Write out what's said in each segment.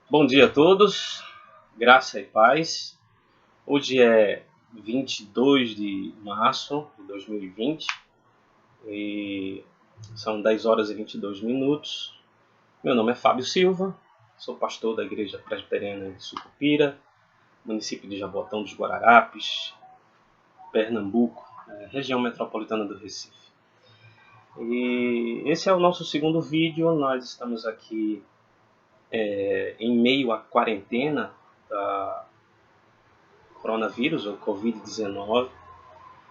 Bom dia a todos, graça e paz. Hoje é 22 de março de 2020 e são 10 horas e 22 minutos. Meu nome é Fábio Silva, sou pastor da Igreja Presbiteriana de Sucupira, município de Jaboatão dos Guararapes, Pernambuco, região metropolitana do Recife. E esse é o nosso segundo vídeo. Nós estamos aqui em meio à quarentena da coronavírus ou Covid-19.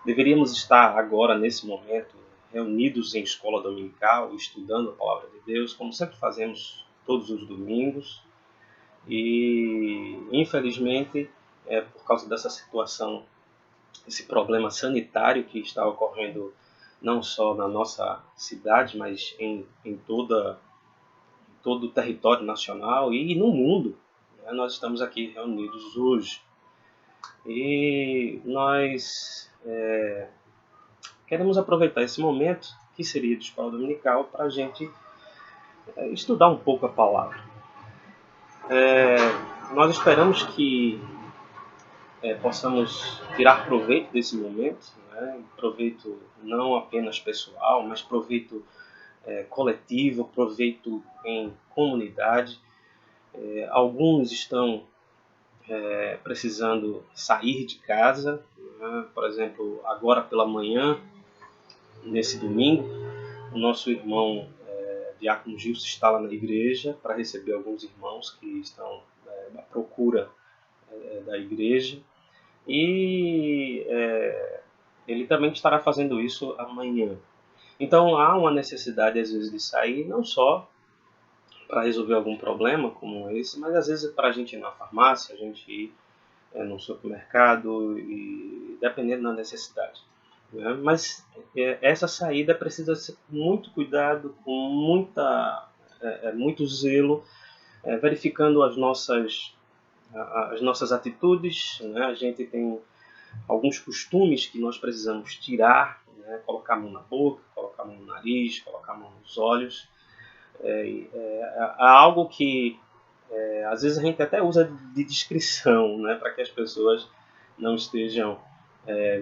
Deveríamos estar agora, nesse momento, reunidos em escola dominical, estudando a Palavra de Deus, como sempre fazemos todos os domingos. E, infelizmente, por causa dessa situação, esse problema sanitário que está ocorrendo não só na nossa cidade, mas em todo o território nacional e no mundo, né? Nós estamos aqui reunidos hoje. E nós queremos aproveitar esse momento, que seria de escola dominical, para a gente estudar um pouco a palavra. Nós esperamos que possamos tirar proveito desse momento, né? Proveito não apenas pessoal, mas proveito coletivo, proveito em comunidade. Alguns estão precisando sair de casa, né? Por exemplo, agora pela manhã, nesse domingo, o nosso irmão Diácono Gilson está lá na igreja para receber alguns irmãos que estão à procura da igreja, e ele também estará fazendo isso amanhã. Então há uma necessidade às vezes de sair, não só para resolver algum problema como esse, mas às vezes para a gente ir na farmácia, a gente ir no supermercado, e dependendo da necessidade, né? Mas essa saída precisa ser muito cuidado, com muito zelo, verificando as nossas atitudes, né? A gente tem alguns costumes que nós precisamos tirar, né? Colocar a mão na boca, colocar a mão no nariz, colocar a mão nos olhos. Há algo que às vezes a gente até usa de discrição, né? Para que as pessoas não estejam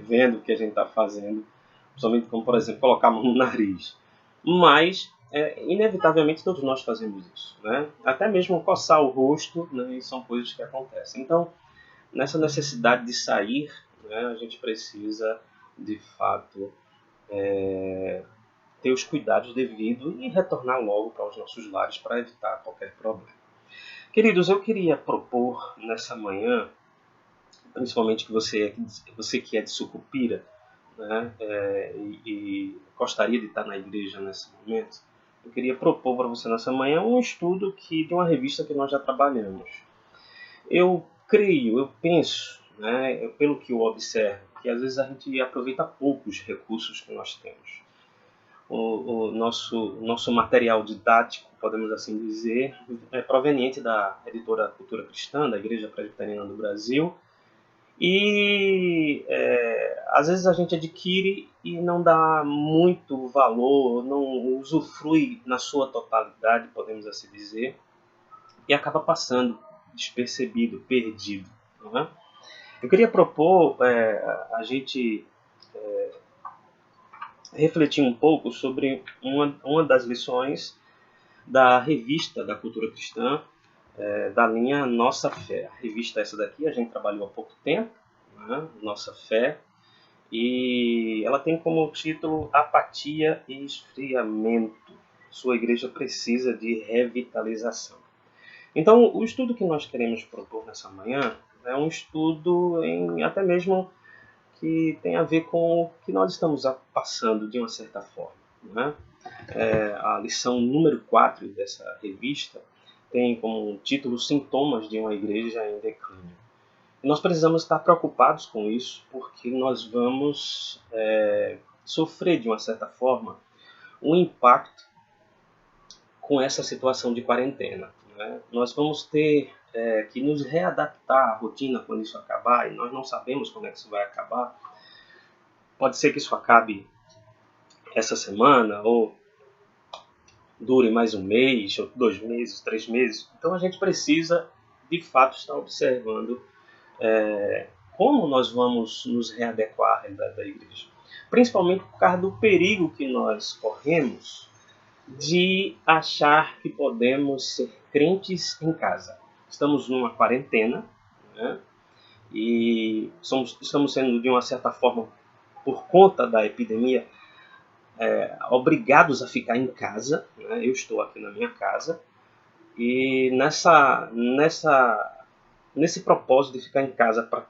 vendo o que a gente está fazendo, principalmente como, por exemplo, colocar a mão no nariz. Mas, inevitavelmente, todos nós fazemos isso, né? Até mesmo coçar o rosto, né? São coisas que acontecem. Então, nessa necessidade de sair, né? A gente precisa, de fato, ter os cuidados devidos e retornar logo para os nossos lares para evitar qualquer problema. Queridos, eu queria propor nessa manhã, principalmente você que é de Sucupira, né, e gostaria de estar na igreja nesse momento, eu queria propor para você nessa manhã um estudo de uma revista que nós já trabalhamos. Eu creio, eu penso, né, pelo que eu observo, que às vezes a gente aproveita pouco os recursos que nós temos. O nosso material didático, podemos assim dizer, é proveniente da editora Cultura Cristã, da Igreja Presbiteriana do Brasil, e às vezes a gente adquire e não dá muito valor, não usufrui na sua totalidade, podemos assim dizer, e acaba passando despercebido, perdido, não é? Eu queria propor a gente refletir um pouco sobre uma das lições da revista da Cultura Cristã, da linha Nossa Fé. A revista essa daqui a gente trabalhou há pouco tempo, né? Nossa Fé, e ela tem como título Apatia e Esfriamento. Sua igreja precisa de revitalização. Então, o estudo que nós queremos propor nessa manhã é um estudo até mesmo que tem a ver com o que nós estamos passando de uma certa forma, né? A lição número 4 dessa revista tem como título Sintomas de uma Igreja em Declínio. E nós precisamos estar preocupados com isso, porque nós vamos sofrer, de uma certa forma, um impacto com essa situação de quarentena, né? Nós vamos ter que nos readaptar à rotina quando isso acabar, e nós não sabemos quando é que isso vai acabar. Pode ser que isso acabe essa semana, ou dure mais um mês, ou 2 meses, 3 meses. Então a gente precisa, de fato, estar observando como nós vamos nos readequar à realidade da igreja. Principalmente por causa do perigo que nós corremos de achar que podemos ser crentes em casa. Estamos numa quarentena, né? E estamos sendo, de uma certa forma, por conta da epidemia, obrigados a ficar em casa. Né? Eu estou aqui na minha casa e nesse propósito de ficar em casa para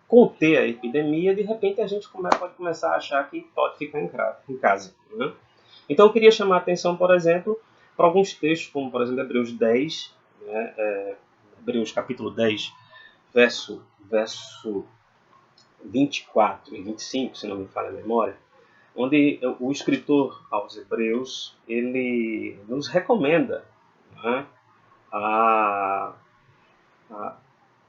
conter a epidemia, de repente a gente pode começar a achar que pode ficar em casa. Né? Então eu queria chamar a atenção, por exemplo, para alguns textos, como por exemplo Hebreus 10, né? Hebreus capítulo 10, verso 24 e 25, se não me falha a memória, onde o escritor aos Hebreus, ele nos recomenda, né, a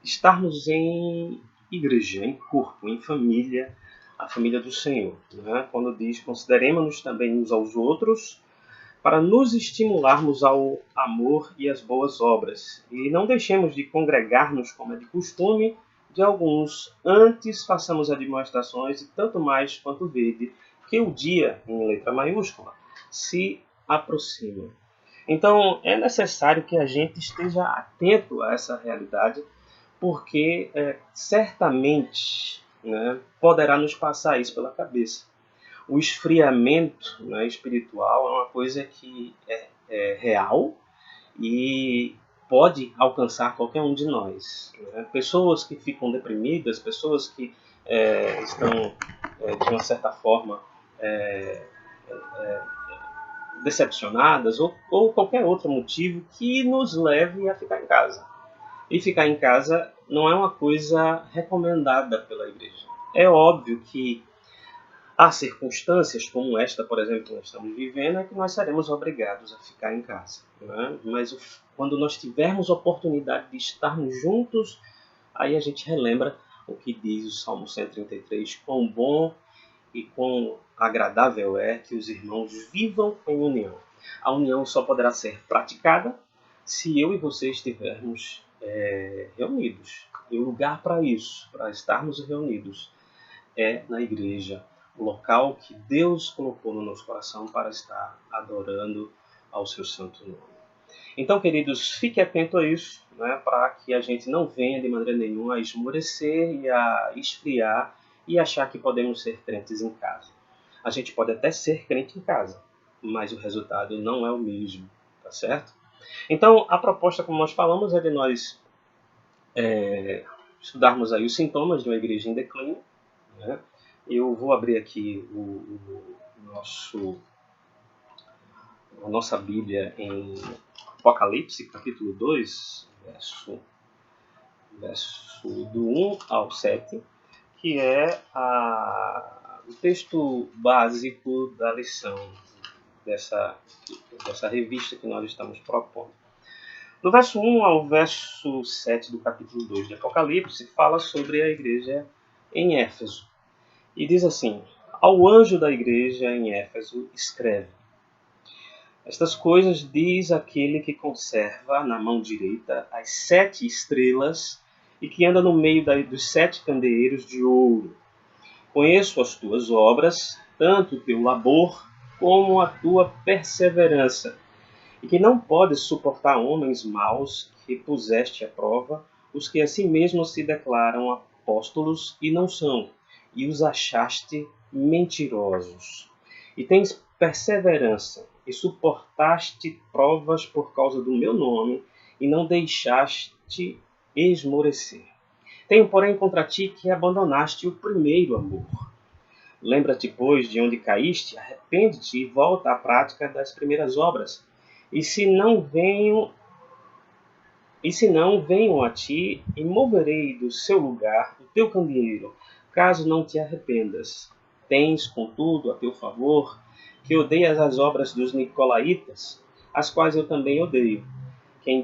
estarmos em igreja, em corpo, em família, a família do Senhor. Né? Quando diz, consideremos-nos também uns aos outros, para nos estimularmos ao amor e às boas obras. E não deixemos de congregar-nos, como é de costume, de alguns. Antes façamos admoestações, e tanto mais quanto vede que o dia, em letra maiúscula, se aproxima. Então, é necessário que a gente esteja atento a essa realidade, porque certamente, né, poderá nos passar isso pela cabeça. O esfriamento, né, espiritual é uma coisa que é real e pode alcançar qualquer um de nós. Né? Pessoas que ficam deprimidas, pessoas que estão, de uma certa forma, decepcionadas, ou qualquer outro motivo que nos leve a ficar em casa. E ficar em casa não é uma coisa recomendada pela igreja. É óbvio que há circunstâncias como esta, por exemplo, que nós estamos vivendo, é que nós seremos obrigados a ficar em casa. Né? Mas quando nós tivermos oportunidade de estarmos juntos, aí a gente relembra o que diz o Salmo 133, quão bom e quão agradável é que os irmãos vivam em união. A união só poderá ser praticada se eu e você estivermos reunidos. E o lugar para isso, para estarmos reunidos, é na igreja, o local que Deus colocou no nosso coração para estar adorando ao seu santo nome. Então, queridos, fique atento a isso, né, para que a gente não venha de maneira nenhuma a esmorecer e a esfriar e achar que podemos ser crentes em casa. A gente pode até ser crente em casa, mas o resultado não é o mesmo, tá certo? Então, a proposta, como nós falamos, é de nós estudarmos aí os sintomas de uma igreja em declínio. Né? Eu vou abrir aqui a nossa Bíblia em Apocalipse, capítulo 2, verso do 1 ao 7, que é o texto básico da lição dessa revista que nós estamos propondo. Do verso 1 ao verso 7 do capítulo 2 de Apocalipse, fala sobre a igreja em Éfeso. E diz assim: ao anjo da igreja em Éfeso escreve: estas coisas diz aquele que conserva na mão direita as 7 estrelas e que anda no meio dos 7 candeeiros de ouro. Conheço as tuas obras, tanto o teu labor como a tua perseverança, e que não podes suportar homens maus, que puseste à prova os que a si mesmos se declaram apóstolos e não são, e os achaste mentirosos. E tens perseverança, e suportaste provas por causa do meu nome, e não deixaste esmorecer. Tenho, porém, contra ti que abandonaste o primeiro amor. Lembra-te, pois, de onde caíste, arrepende-te e volta à prática das primeiras obras. E se não venham a ti, e moverei do seu lugar o teu candeeiro, caso não te arrependas. Tens, contudo, a teu favor, que odeias as obras dos nicolaítas, as quais eu também odeio. Quem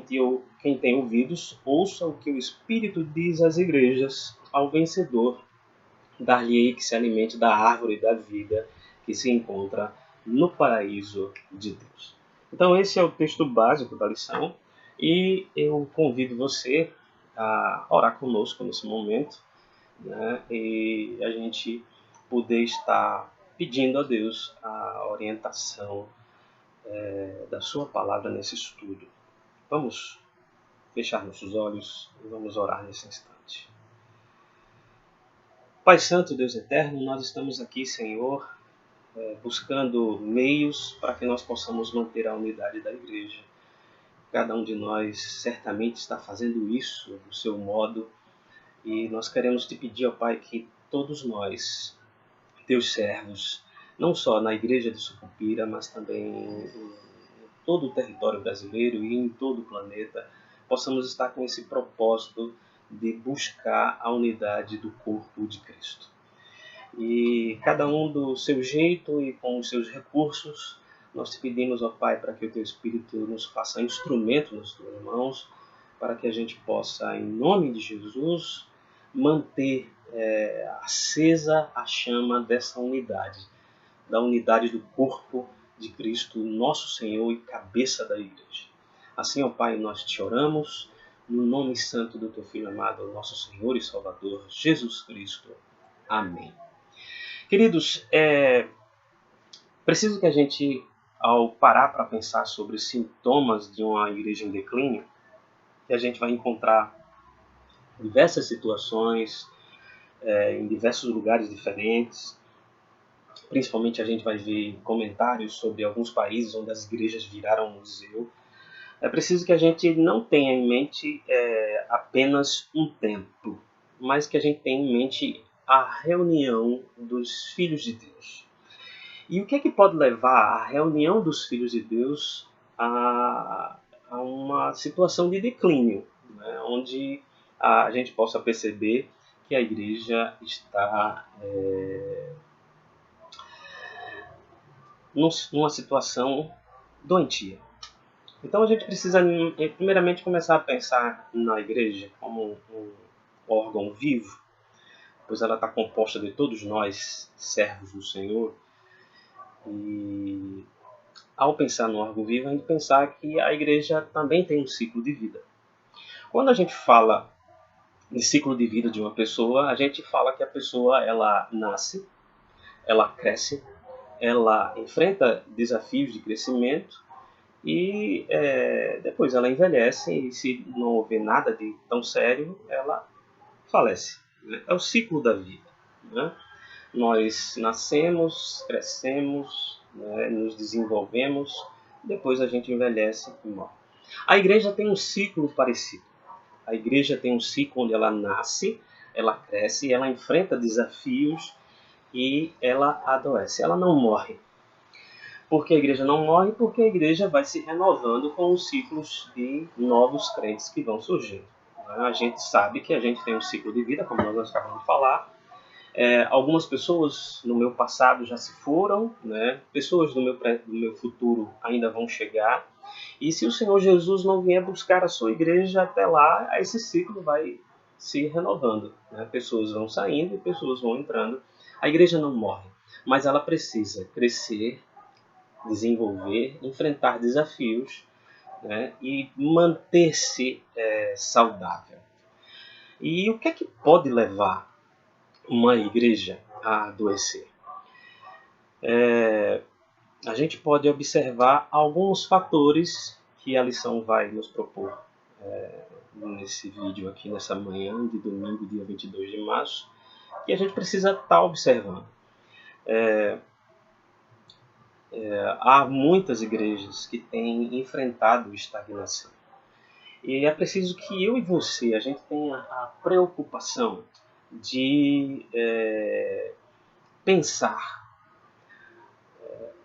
tem ouvidos, ouça o que o Espírito diz às igrejas. Ao vencedor, dar-lhe-ei que se alimente da árvore da vida que se encontra no paraíso de Deus. Então esse é o texto básico da lição e eu convido você a orar conosco nesse momento, né? E a gente poder estar pedindo a Deus a orientação da sua palavra nesse estudo. Vamos fechar nossos olhos e vamos orar nesse instante. Pai Santo, Deus Eterno, nós estamos aqui, Senhor, buscando meios para que nós possamos manter a unidade da igreja. Cada um de nós certamente está fazendo isso do seu modo e nós queremos te pedir, ó Pai, que todos nós, teus servos, não só na igreja de Sucupira, mas também em todo o território brasileiro e em todo o planeta, possamos estar com esse propósito de buscar a unidade do corpo de Cristo. E cada um do seu jeito e com os seus recursos, nós te pedimos, ó Pai, para que o Teu Espírito nos faça instrumento nas Tuas mãos, para que a gente possa, em nome de Jesus, manter acesa a chama dessa unidade, da unidade do corpo de Cristo, nosso Senhor e cabeça da igreja. Assim, ó Pai, nós te oramos, no nome santo do Teu Filho amado, nosso Senhor e Salvador, Jesus Cristo. Amém. Queridos, preciso que a gente, ao parar para pensar sobre os sintomas de uma igreja em declínio, que a gente vai encontrar diversas situações, em diversos lugares diferentes. Principalmente a gente vai ver comentários sobre alguns países onde as igrejas viraram museu. É preciso que a gente não tenha em mente apenas um templo, mas que a gente tenha em mente a reunião dos filhos de Deus. E o que é que pode levar a reunião dos filhos de Deus a uma situação de declínio, né? Onde a gente possa perceber que a igreja está numa situação doentia. Então a gente precisa primeiramente começar a pensar na igreja como um órgão vivo, pois ela está composta de todos nós, servos do Senhor. E ao pensar no órgão vivo, a gente pensar que a igreja também tem um ciclo de vida. Quando a gente fala em ciclo de vida de uma pessoa, a gente fala que a pessoa ela nasce, ela cresce, ela enfrenta desafios de crescimento e depois ela envelhece e se não houver nada de tão sério, ela falece. Né? É o ciclo da vida. Né? Nós nascemos, crescemos, né? Nos desenvolvemos, depois a gente envelhece e morre. A igreja tem um ciclo parecido. A igreja tem um ciclo onde ela nasce, ela cresce, ela enfrenta desafios e ela adoece. Ela não morre. Por que a igreja não morre? Porque a igreja vai se renovando com os ciclos de novos crentes que vão surgindo. A gente sabe que a gente tem um ciclo de vida, como nós acabamos de falar. Algumas pessoas no meu passado já se foram, né? Pessoas do meu futuro ainda vão chegar. E se o Senhor Jesus não vier buscar a sua igreja até lá, esse ciclo vai se renovando. Né? Pessoas vão saindo e pessoas vão entrando. A igreja não morre, mas ela precisa crescer, desenvolver, enfrentar desafios, né? E manter-se saudável. E o que é que pode levar uma igreja a adoecer? A gente pode observar alguns fatores que a lição vai nos propor nesse vídeo aqui, nessa manhã de domingo, dia 22 de março, que a gente precisa estar observando. Há muitas igrejas que têm enfrentado estagnação. E é preciso que eu e você, a gente tenha a preocupação de pensar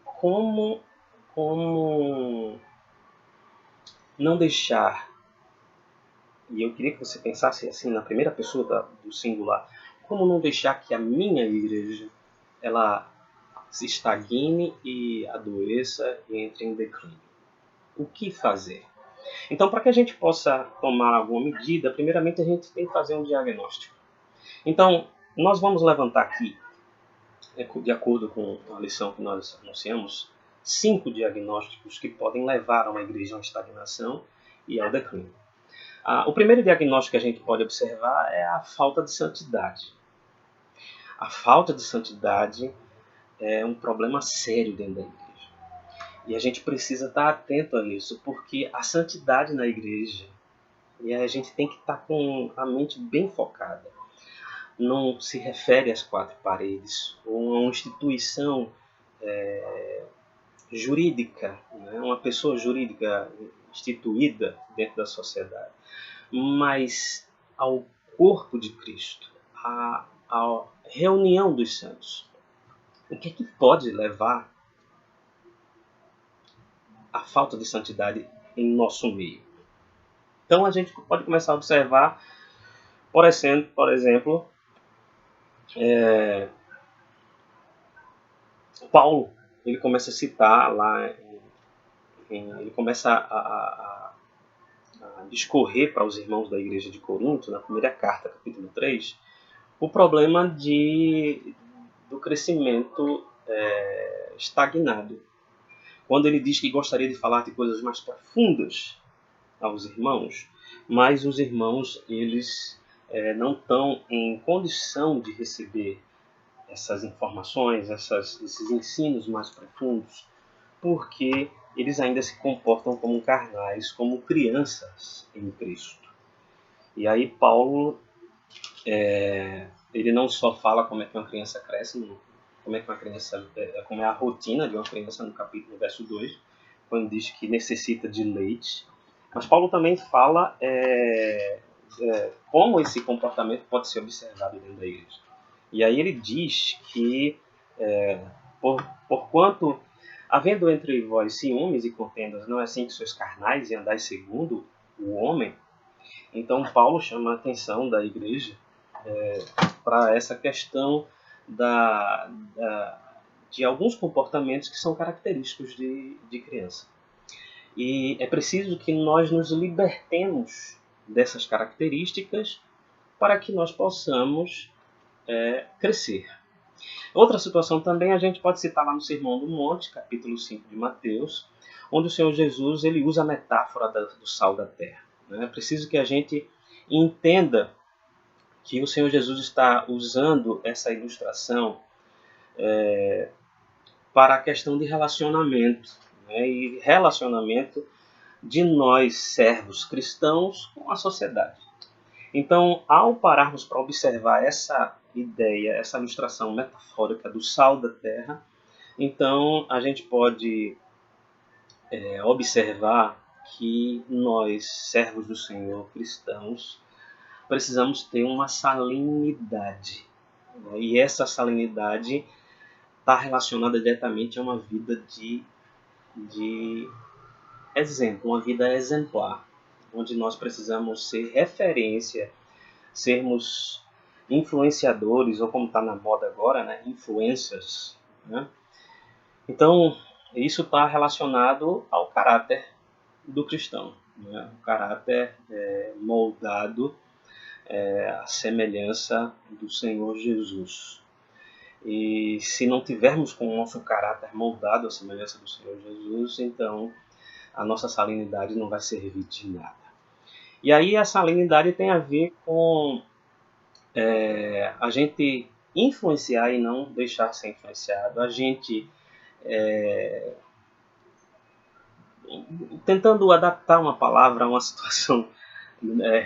como não deixar, e eu queria que você pensasse assim na primeira pessoa do singular, como não deixar que a minha igreja ela se estagne e adoeça e entre em declínio. O que fazer? Então, para que a gente possa tomar alguma medida, primeiramente a gente tem que fazer um diagnóstico. Então, nós vamos levantar aqui, de acordo com a lição que nós anunciamos 5 diagnósticos que podem levar uma igreja a uma estagnação e ao declínio. O primeiro diagnóstico que a gente pode observar é a falta de santidade. A falta de santidade é um problema sério dentro da igreja. E a gente precisa estar atento a isso, porque a santidade na igreja, e a gente tem que estar com a mente bem focada. Não se refere às 4 paredes, ou a uma instituição jurídica, né? Uma pessoa jurídica instituída dentro da sociedade, mas ao corpo de Cristo, à reunião dos santos. O que é que pode levar à falta de santidade em nosso meio? Então a gente pode começar a observar, por exemplo, Paulo. Ele começa a citar lá, ele começa a discorrer para os irmãos da igreja de Corinto, na primeira carta, capítulo 3, o problema do crescimento estagnado. Quando ele diz que gostaria de falar de coisas mais profundas aos irmãos, mas os irmãos eles não estão em condição de receber essas informações, esses ensinos mais profundos, porque eles ainda se comportam como carnais, como crianças em Cristo. E aí Paulo, ele não só fala como é que uma criança cresce, como é que uma criança, como é a rotina de uma criança no verso 2, quando diz que necessita de leite, mas Paulo também fala como esse comportamento pode ser observado dentro da igreja. E aí ele diz que, porquanto, havendo entre vós ciúmes e contendas, não é assim que sois carnais e andais segundo o homem? Então Paulo chama a atenção da igreja para essa questão de alguns comportamentos que são característicos de criança. E é preciso que nós nos libertemos dessas características para que nós possamos crescer. Outra situação também a gente pode citar lá no Sermão do Monte, capítulo 5 de Mateus, onde o Senhor Jesus ele usa a metáfora do sal da terra. É preciso que a gente entenda que o Senhor Jesus está usando essa ilustração para a questão de relacionamento, né? E relacionamento de nós, servos cristãos, com a sociedade. Então, ao pararmos para observar essa ideia, essa ilustração metafórica do sal da terra, então a gente pode observar que nós, servos do Senhor, cristãos, precisamos ter uma salinidade. Né? E essa salinidade está relacionada diretamente a uma vida de exemplo, uma vida exemplar, onde nós precisamos ser referência, sermos influenciadores, ou como está na moda agora, né? Influencers. Né? Então, isso está relacionado ao caráter do cristão, né? O caráter moldado à semelhança do Senhor Jesus. E se não tivermos com o nosso caráter moldado à semelhança do Senhor Jesus, então a nossa salinidade não vai servir de nada. E aí a salinidade tem a ver com a gente influenciar e não deixar ser influenciado, a gente tentando adaptar uma palavra a uma situação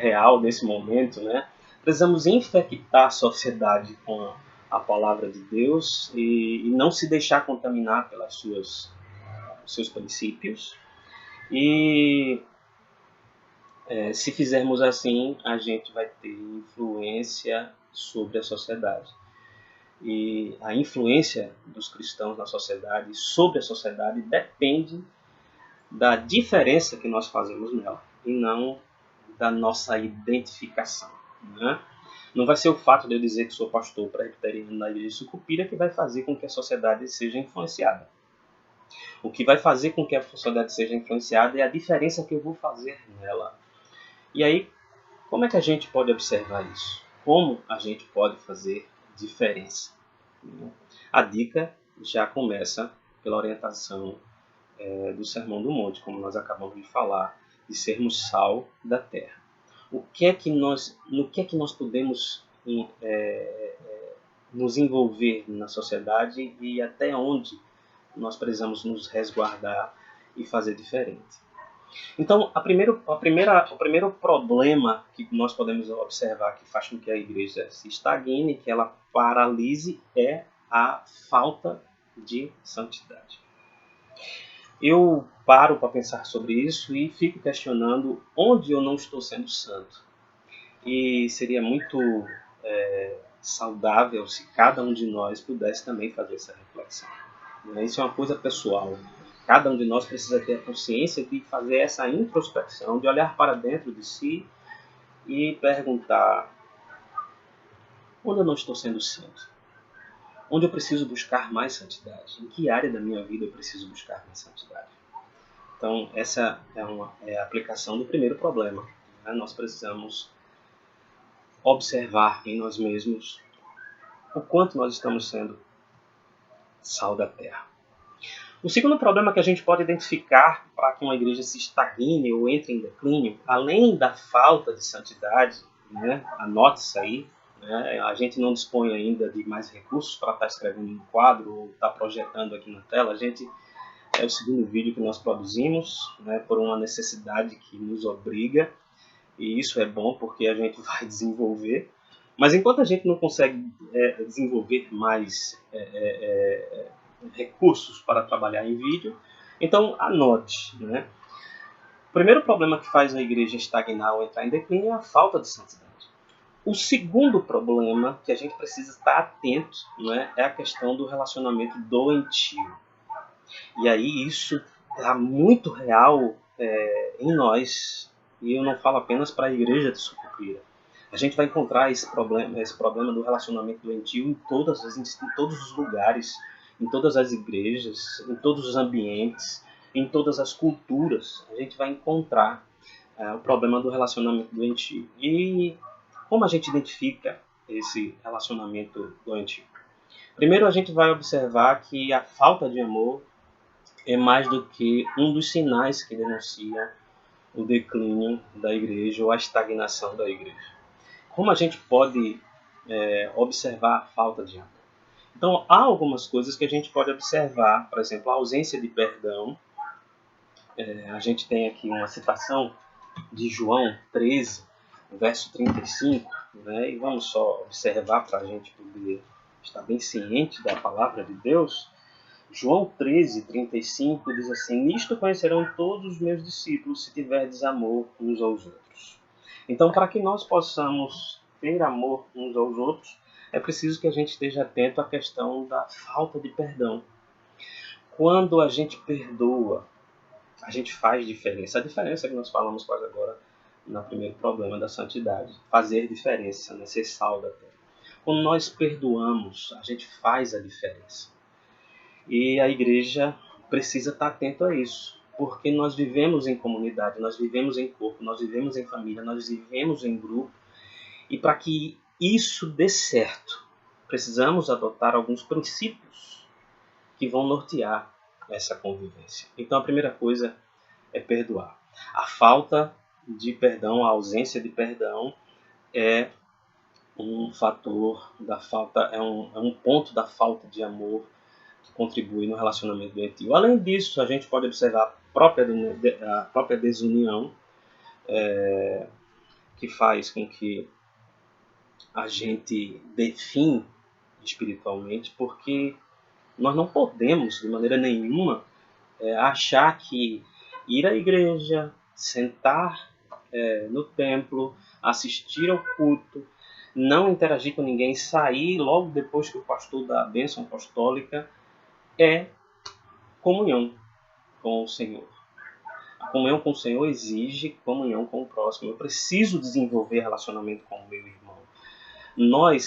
real nesse momento, né? Precisamos infectar a sociedade com a palavra de Deus e não se deixar contaminar pelas seus princípios. E se fizermos assim, a gente vai ter influência sobre a sociedade. E a influência dos cristãos na sociedade, sobre a sociedade, depende da diferença que nós fazemos nela e não da nossa identificação. Né? Não vai ser o fato de eu dizer que sou pastor presbiteriano na igreja de Sucupira que vai fazer com que a sociedade seja influenciada. O que vai fazer com que a sociedade seja influenciada é a diferença que eu vou fazer nela. E aí, como é que a gente pode observar isso? Como a gente pode fazer diferença? A dica já começa pela orientação do Sermão do Monte, como nós acabamos de falar, de sermos sal da terra. No que é que nós podemos nos envolver na sociedade e até onde nós precisamos nos resguardar e fazer diferente. Então, o primeiro problema que nós podemos observar que faz com que a igreja se estagne, que ela paralise, é a falta de santidade. Eu paro para pensar sobre isso e fico questionando onde eu não estou sendo santo. E seria muito saudável se cada um de nós pudesse também fazer essa reflexão. Isso é uma coisa pessoal. Cada um de nós precisa ter a consciência de fazer essa introspecção, de olhar para dentro de si e perguntar: onde eu não estou sendo santo? Onde eu preciso buscar mais santidade? Em que área da minha vida eu preciso buscar mais santidade? Então, essa é a aplicação do primeiro problema. Nós precisamos observar em nós mesmos o quanto nós estamos sendo sal da terra. O segundo problema que a gente pode identificar para que uma igreja se estagne ou entre em declínio, além da falta de santidade, anote isso aí, a gente não dispõe ainda de mais recursos para estar escrevendo um quadro ou estar projetando aqui na tela. É o segundo vídeo que nós produzimos, por uma necessidade que nos obriga, e isso é bom porque a gente vai desenvolver. Mas enquanto a gente não consegue desenvolver mais recursos para trabalhar em vídeo, então anote. O primeiro problema que faz a igreja estagnar ou entrar em declínio é a falta de santidade. O segundo problema que a gente precisa estar atento é a questão do relacionamento doentio. E aí isso está muito real em nós, e eu não falo apenas para a igreja de Sucupira. A gente vai encontrar esse problema do relacionamento doentio em todos os lugares, em todas as igrejas, em todos os ambientes, em todas as culturas. A gente vai encontrar o problema do relacionamento doentio. E como a gente identifica esse relacionamento doentio? Primeiro, a gente vai observar que a falta de amor é mais do que um dos sinais que denunciam o declínio da igreja ou a estagnação da igreja. Como a gente pode observar a falta de amor? Então, há algumas coisas que a gente pode observar, por exemplo, a ausência de perdão. A gente tem aqui uma citação de João 13, verso 35, e vamos só observar para a gente poder estar bem ciente da palavra de Deus. João 13, 35 diz assim: nisto conhecerão todos os meus discípulos se tiverdes amor uns aos outros. Então, para que nós possamos ter amor uns aos outros, é preciso que a gente esteja atento à questão da falta de perdão. Quando a gente perdoa, a gente faz diferença. A diferença que nós falamos quase agora no primeiro problema da santidade. Fazer diferença, ser sal da terra. Quando nós perdoamos, a gente faz a diferença. E a igreja precisa estar atenta a isso, porque nós vivemos em comunidade, nós vivemos em corpo, nós vivemos em família, nós vivemos em grupo. E para que isso dê certo, precisamos adotar alguns princípios que vão nortear essa convivência. Então a primeira coisa é perdoar. A falta de perdão, a ausência de perdão é um fator da falta, é um ponto da falta de amor que contribui no relacionamento doentio. Além disso, a gente pode observar a própria desunião, que faz com que a gente define espiritualmente, porque nós não podemos, de maneira nenhuma, achar que ir à igreja, sentar no templo, assistir ao culto, não interagir com ninguém, sair logo depois que o pastor dá a bênção apostólica, é comunhão com o Senhor. A comunhão com o Senhor exige comunhão com o próximo. Eu preciso desenvolver relacionamento com o meu irmão.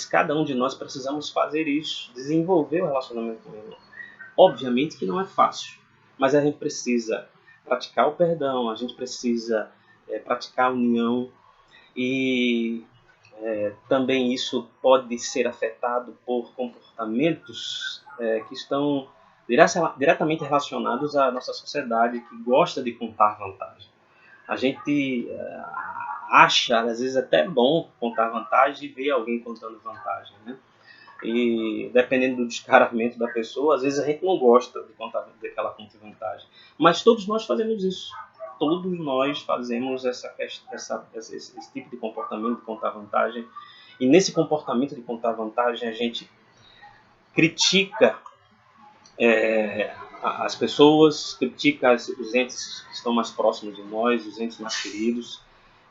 Cada um de nós precisamos fazer isso, desenvolver o relacionamento com o irmão. Obviamente que não é fácil, mas a gente precisa praticar o perdão, a gente precisa praticar a união, e também isso pode ser afetado por comportamentos que estão diretamente relacionados à nossa sociedade que gosta de contar vantagem. A gente acha, às vezes, até bom contar vantagem e ver alguém contando vantagem, né? E dependendo do descaramento da pessoa, às vezes a gente não gosta de que ela conte vantagem. Mas todos nós fazemos isso. Todos nós fazemos esse tipo de comportamento de contar vantagem. E nesse comportamento de contar vantagem, a gente critica as pessoas, critica os entes que estão mais próximos de nós, os entes mais queridos.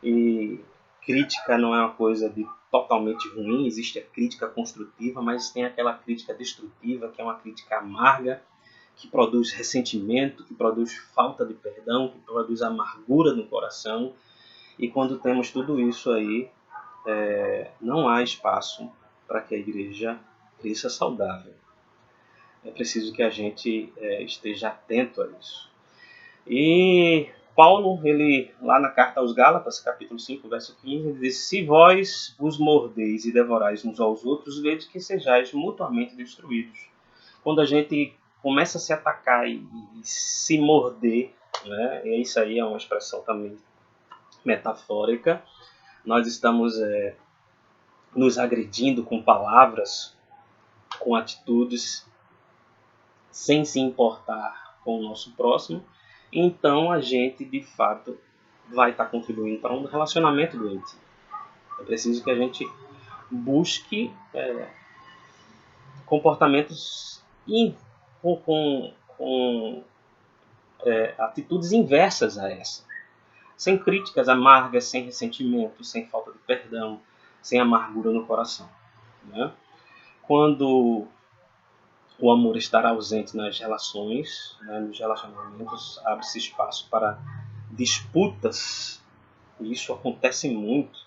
E crítica não é uma coisa totalmente ruim, existe a crítica construtiva, mas tem aquela crítica destrutiva, que é uma crítica amarga, que produz ressentimento, que produz falta de perdão, que produz amargura no coração. E quando temos tudo isso aí, não há espaço para que a igreja cresça saudável. É preciso que a gente esteja atento a isso. E Paulo, ele lá na carta aos Gálatas, capítulo 5, verso 15, ele diz: se vós vos mordeis e devorais uns aos outros, vede que sejais mutuamente destruídos. Quando a gente começa a se atacar e se morder, né, e isso aí é uma expressão também metafórica, nós estamos nos agredindo com palavras, com atitudes, sem se importar com o nosso próximo. Então a gente, de fato, vai estar contribuindo para um relacionamento doentio. É preciso que a gente busque comportamentos com atitudes inversas a essa. Sem críticas amargas, sem ressentimento, sem falta de perdão, sem amargura no coração. Né? Quando o amor estará ausente nas relações, né, nos relacionamentos, abre-se espaço para disputas, e isso acontece muito.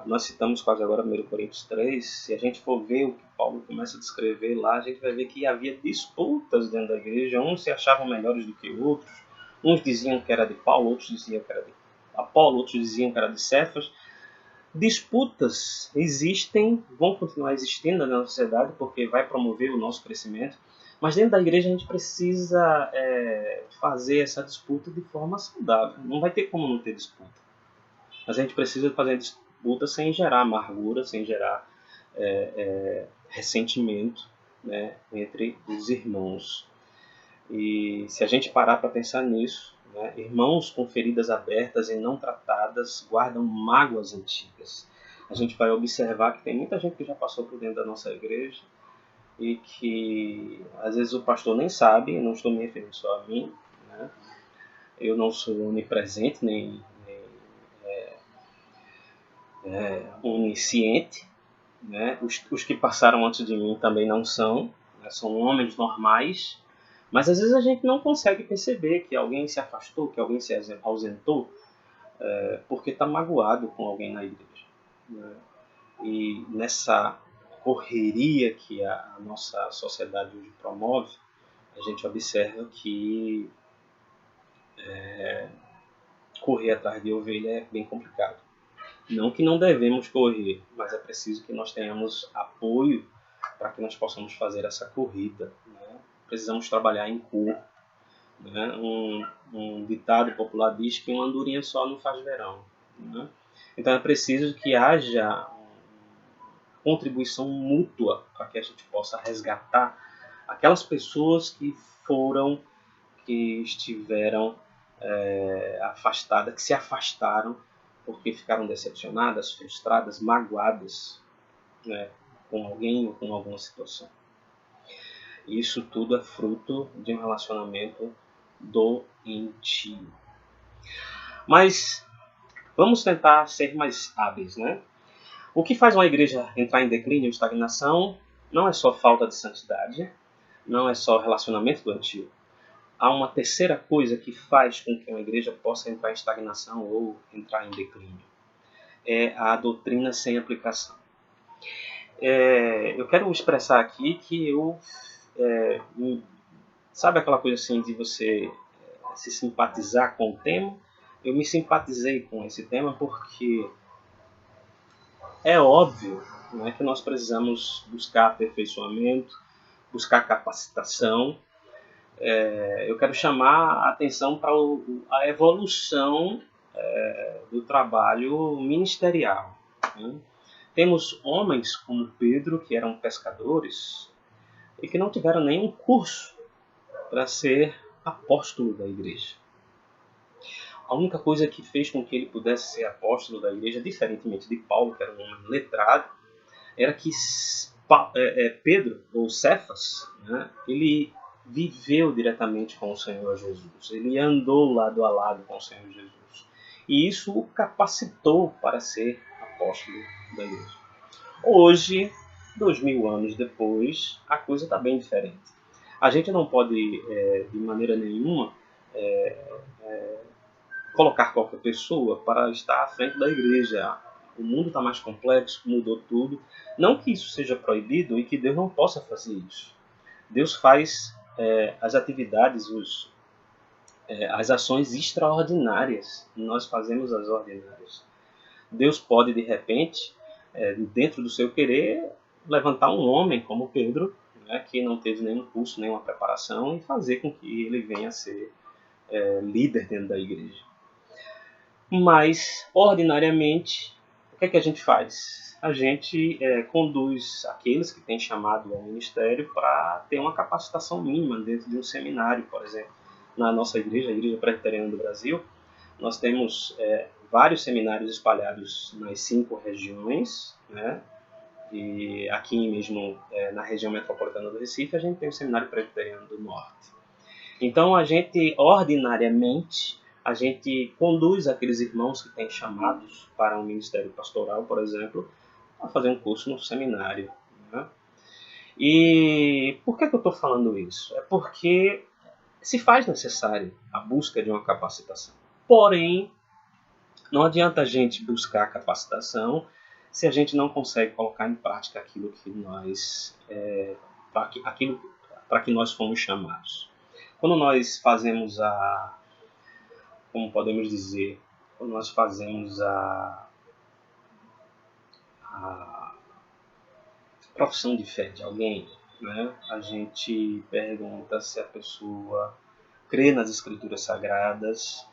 Nós citamos quase agora 1 Coríntios 3, se a gente for ver o que Paulo começa a descrever lá, a gente vai ver que havia disputas dentro da igreja, uns se achavam melhores do que outros, uns diziam que era de Paulo, outros diziam que era de Apolo, outros diziam que era de Cefas. Disputas existem, vão continuar existindo na sociedade, porque vai promover o nosso crescimento, mas dentro da igreja a gente precisa fazer essa disputa de forma saudável. Não vai ter como não ter disputa. Mas a gente precisa fazer disputa sem gerar amargura, sem gerar ressentimento, né, entre os irmãos. E se a gente parar para pensar nisso, né, irmãos com feridas abertas e não tratadas guardam mágoas antigas. A gente vai observar que tem muita gente que já passou por dentro da nossa igreja e que às vezes o pastor nem sabe, não estou me referindo só a mim, né? Eu não sou onipresente nem onisciente, né? Os que passaram antes de mim também não são, né? São homens normais. Mas às vezes a gente não consegue perceber que alguém se afastou, que alguém se ausentou, porque está magoado com alguém na igreja. Né? E nessa correria que a nossa sociedade hoje promove, a gente observa que correr atrás de ovelha é bem complicado. Não que não devemos correr, mas é preciso que nós tenhamos apoio para que nós possamos fazer essa corrida. Né? Precisamos trabalhar em corpo. Né? Um ditado popular diz que uma andorinha só não faz verão. Né? Então é preciso que haja contribuição mútua para que a gente possa resgatar aquelas pessoas que estiveram afastadas, que se afastaram porque ficaram decepcionadas, frustradas, magoadas, né, com alguém ou com alguma situação. Isso tudo é fruto de um relacionamento doentio. Mas vamos tentar ser mais hábeis, né? O que faz uma igreja entrar em declínio ou estagnação não é só falta de santidade, não é só relacionamento doentio. Há uma terceira coisa que faz com que uma igreja possa entrar em estagnação ou entrar em declínio. É a doutrina sem aplicação. Eu quero expressar aqui que sabe aquela coisa assim de você se simpatizar com o tema? Eu me simpatizei com esse tema porque é óbvio, né, que nós precisamos buscar aperfeiçoamento, buscar capacitação. Eu quero chamar a atenção para a evolução do trabalho ministerial, né? Temos homens como Pedro, que eram pescadores e que não tiveram nenhum curso para ser apóstolo da igreja. A única coisa que fez com que ele pudesse ser apóstolo da igreja, diferentemente de Paulo, que era um homem letrado, era que Pedro, ou Cefas, né, ele viveu diretamente com o Senhor Jesus. Ele andou lado a lado com o Senhor Jesus. E isso o capacitou para ser apóstolo da igreja. Hoje, 2000 anos depois, a coisa está bem diferente. A gente não pode, de maneira nenhuma, colocar qualquer pessoa para estar à frente da igreja. O mundo está mais complexo, mudou tudo. Não que isso seja proibido e que Deus não possa fazer isso. Deus faz as atividades, as ações extraordinárias. Nós fazemos as ordinárias. Deus pode, de repente, dentro do seu querer, levantar um homem como Pedro, né, que não teve nenhum curso, nenhuma preparação, e fazer com que ele venha a ser líder dentro da igreja. Mas, ordinariamente, o que é que a gente faz? A gente conduz aqueles que têm chamado ao ministério para ter uma capacitação mínima dentro de um seminário, por exemplo. Na nossa igreja, a Igreja Presbiteriana do Brasil, nós temos vários seminários espalhados nas 5 regiões, né? E aqui mesmo, na região metropolitana do Recife, a gente tem o Seminário Presbiteriano do Norte. Então, ordinariamente, a gente conduz aqueles irmãos que têm chamados para um ministério pastoral, por exemplo, a fazer um curso no seminário, né? E por que eu estou falando isso? É porque se faz necessário a busca de uma capacitação. Porém, não adianta a gente buscar capacitação se a gente não consegue colocar em prática aquilo que nós, para que nós fomos chamados. Quando nós fazemos como podemos dizer, quando nós fazemos a profissão de fé de alguém, né, a gente pergunta se a pessoa crê nas Escrituras Sagradas,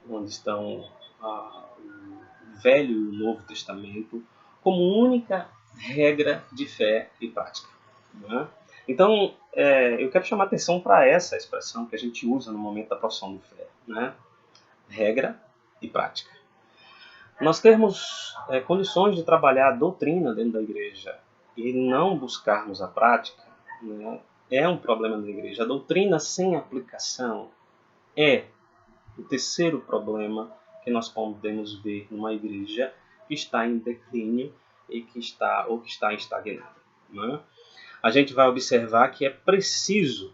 onde estão o Velho e o Novo Testamento, como única regra de fé e prática, né? Então, eu quero chamar atenção para essa expressão que a gente usa no momento da profissão de fé, né? Regra e prática. Nós termos condições de trabalhar a doutrina dentro da igreja e não buscarmos a prática, né, é um problema da igreja. A doutrina sem aplicação é o terceiro problema que nós podemos ver numa igreja que está em declínio ou que está estagnada, né? A gente vai observar que é preciso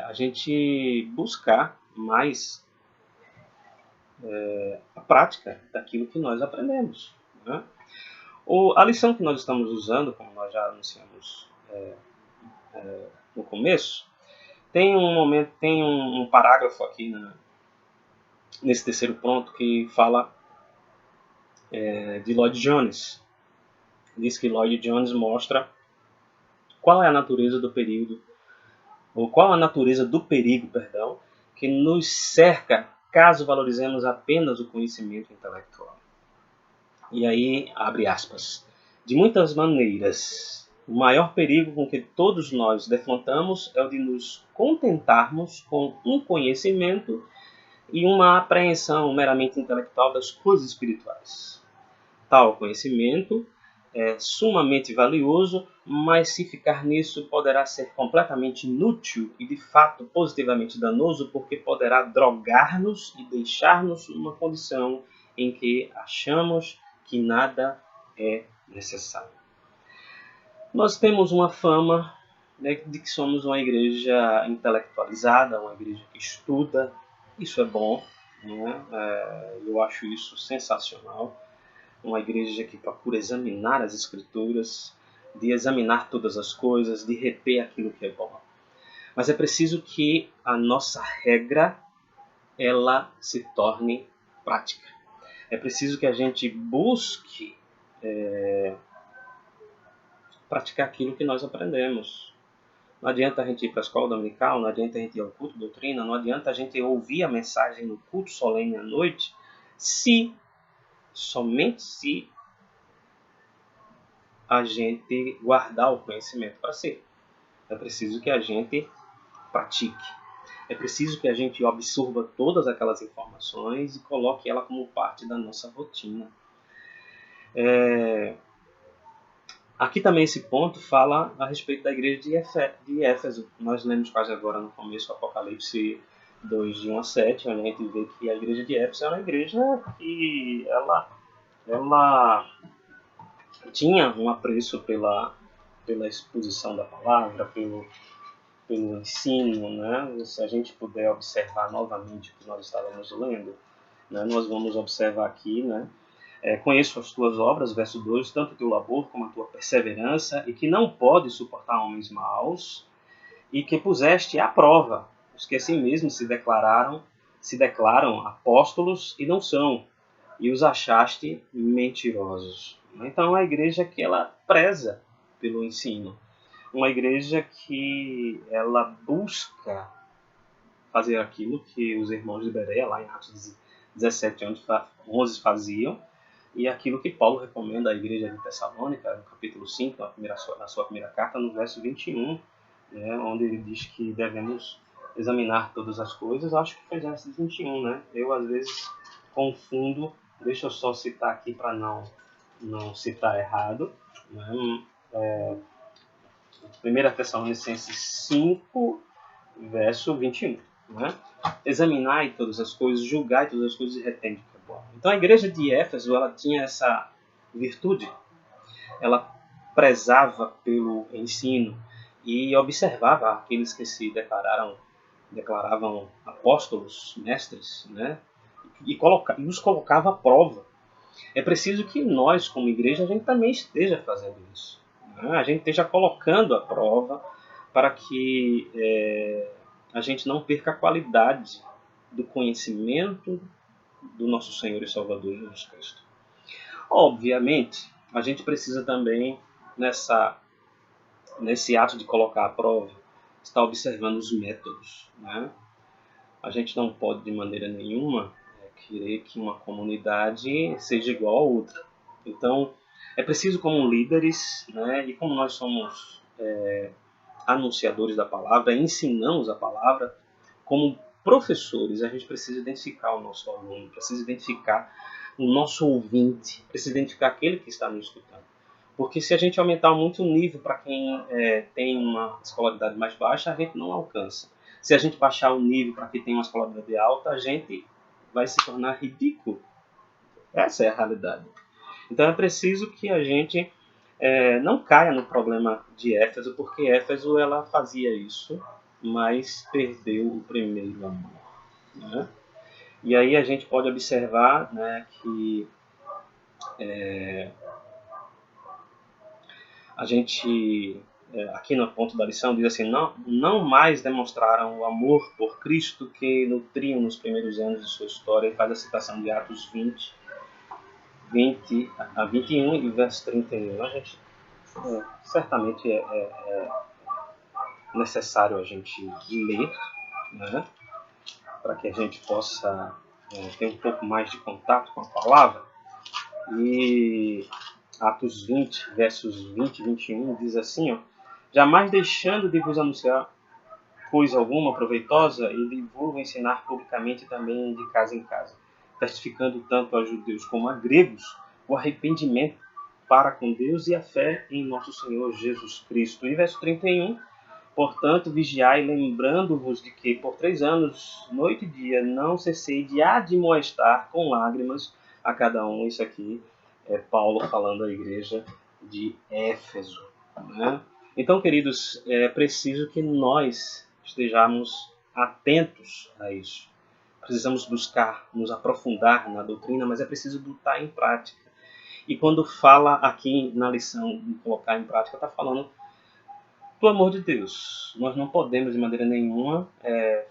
a gente buscar mais a prática daquilo que nós aprendemos, né? A lição que nós estamos usando, como nós já anunciamos no começo, tem um parágrafo aqui nesse terceiro ponto que fala de Lloyd Jones. Diz que Lloyd Jones mostra qual é a natureza do perigo, que nos cerca caso valorizemos apenas o conhecimento intelectual. E aí, abre aspas. De muitas maneiras, o maior perigo com que todos nós defrontamos é o de nos contentarmos com um conhecimento e uma apreensão meramente intelectual das coisas espirituais. Tal conhecimento é sumamente valioso, mas se ficar nisso poderá ser completamente inútil e de fato positivamente danoso, porque poderá drogar-nos e deixar-nos numa condição em que achamos que nada é necessário. Nós temos uma fama, né, de que somos uma igreja intelectualizada, uma igreja que estuda. Isso é bom, né? Eu acho isso sensacional. Uma igreja que procura examinar as Escrituras, de examinar todas as coisas, de reter aquilo que é bom. Mas é preciso que a nossa regra ela se torne prática. É preciso que a gente busque praticar aquilo que nós aprendemos. Não adianta a gente ir para a escola dominical, não adianta a gente ir ao culto de doutrina, não adianta a gente ouvir a mensagem no culto solene à noite, somente se a gente guardar o conhecimento para si. É preciso que a gente pratique. É preciso que a gente absorva todas aquelas informações e coloque ela como parte da nossa rotina. Aqui também esse ponto fala a respeito da igreja de Éfeso. Nós lemos quase agora no começo do Apocalipse 2, de 1 a 7, onde a gente vê que a igreja de Éfeso é uma igreja que ela tinha um apreço pela exposição da palavra, pelo ensino, né? Se a gente puder observar novamente o que nós estávamos lendo, né? Nós vamos observar aqui, né? Conheço as tuas obras, verso 2, tanto o teu labor como a tua perseverança, e que não pode suportar homens maus, e que puseste à prova os que assim mesmo se declaram apóstolos e não são, e os achaste mentirosos. Então, a igreja que ela preza pelo ensino, uma igreja que ela busca fazer aquilo que os irmãos de Bereia, lá em Atos 17, 11 faziam, e aquilo que Paulo recomenda à igreja de Tessalônica, no capítulo 5, na sua primeira carta, no verso 21, né, onde ele diz que devemos examinar todas as coisas. Acho que foi verso 21, né? Eu, às vezes, confundo. Deixa eu só citar aqui para não citar errado. Né? 1 Tessalonicenses 5, verso 21. Né? Examinai todas as coisas, julgai todas as coisas e retende o que é bom. Então a igreja de Éfeso, ela tinha essa virtude. Ela prezava pelo ensino e observava aqueles que se declaravam apóstolos, mestres, né? E os colocava à prova. É preciso que nós, como igreja, a gente também esteja fazendo isso. Né? A gente esteja colocando à prova para que a gente não perca a qualidade do conhecimento do nosso Senhor e Salvador Jesus Cristo. Obviamente, a gente precisa também, nesse ato de colocar à prova, estar observando os métodos. Né? A gente não pode, de maneira nenhuma, querer que uma comunidade seja igual a outra. Então, é preciso, como líderes, né, e como nós somos anunciadores da palavra, ensinamos a palavra, como professores, a gente precisa identificar o nosso aluno, precisa identificar o nosso ouvinte, precisa identificar aquele que está nos escutando. Porque se a gente aumentar muito o nível para quem tem uma escolaridade mais baixa, a gente não alcança. Se a gente baixar o nível para quem tem uma escolaridade alta, a gente vai se tornar ridículo. Essa é a realidade. Então é preciso que a gente não caia no problema de Éfeso, porque Éfeso ela fazia isso, mas perdeu o primeiro amor. Né? E aí a gente pode observar, né, que a gente, aqui no ponto da lição, diz assim, não mais demonstraram o amor por Cristo que nutriam nos primeiros anos de sua história, e faz a citação de Atos 20 a 21 e verso 31. A gente, certamente é necessário a gente ler, né, para que a gente possa ter um pouco mais de contato com a palavra. E Atos 20, versos 20 e 21, diz assim, ó, jamais deixando de vos anunciar coisa alguma proveitosa, e de vos ensinar publicamente também de casa em casa, testificando tanto a judeus como a gregos o arrependimento para com Deus e a fé em nosso Senhor Jesus Cristo. E verso 31, portanto, vigiai, lembrando-vos de que por 3 anos, noite e dia, não cessei de admoestar com lágrimas a cada um. Isso aqui é Paulo falando à igreja de Éfeso. Né? Então, queridos, é preciso que nós estejamos atentos a isso. Precisamos buscar nos aprofundar na doutrina, mas é preciso botar em prática. E quando fala aqui na lição de colocar em prática, está falando do amor de Deus. Nós não podemos, de maneira nenhuma,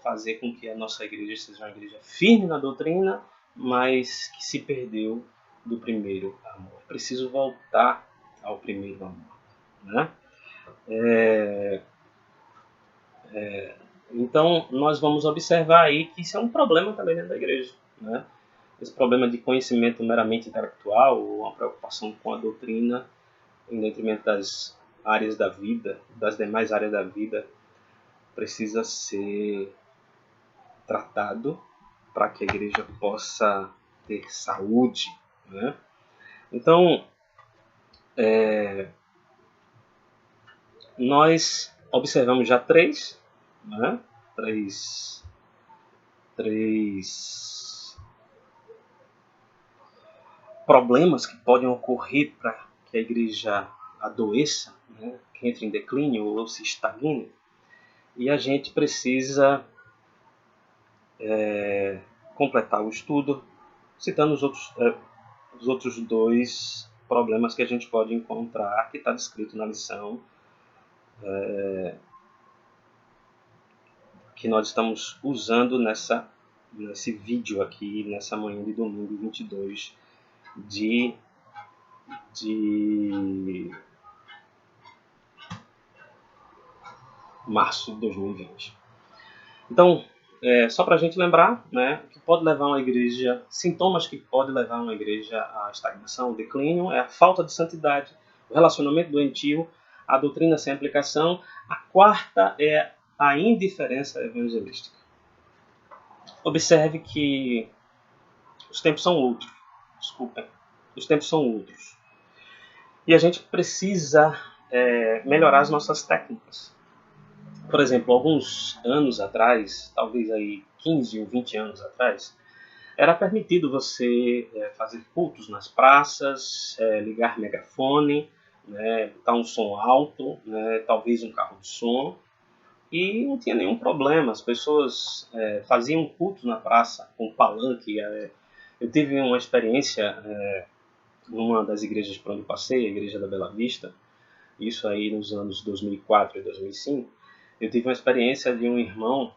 fazer com que a nossa igreja seja uma igreja firme na doutrina, mas que se perdeu do primeiro amor. É preciso voltar ao primeiro amor. né? Então, nós vamos observar aí que isso é um problema também dentro da igreja, né? Esse problema de conhecimento meramente intelectual, ou uma preocupação com a doutrina, em detrimento das áreas da vida, das demais áreas da vida, precisa ser tratado para que a igreja possa ter saúde, né? Então, nós observamos já três, né? Três problemas que podem ocorrer para que a igreja adoeça, né? Que entre em declínio ou se estagne. E a gente precisa completar o estudo citando os outros dois problemas que a gente pode encontrar, que está descrito na lição que nós estamos usando nesse vídeo aqui, nessa manhã de domingo 22 de março de 2020. Então, só para a gente lembrar, né, que pode levar uma igreja, sintomas que pode levar uma igreja à estagnação, ao declínio, é a falta de santidade, o relacionamento doentio, a doutrina sem aplicação. A quarta é a indiferença evangelística. Observe que os tempos são outros. Desculpem. Os tempos são outros. E a gente precisa melhorar as nossas técnicas. Por exemplo, alguns anos atrás, talvez aí 15 ou 20 anos atrás, era permitido você fazer cultos nas praças, ligar megafone, né, botar um som alto, né, talvez um carro de som, e não tinha nenhum problema. As pessoas faziam culto na praça com palanque. Eu tive uma experiência numa das igrejas por onde eu passei, a Igreja da Bela Vista, isso aí nos anos 2004 e 2005. Eu tive uma experiência de um irmão,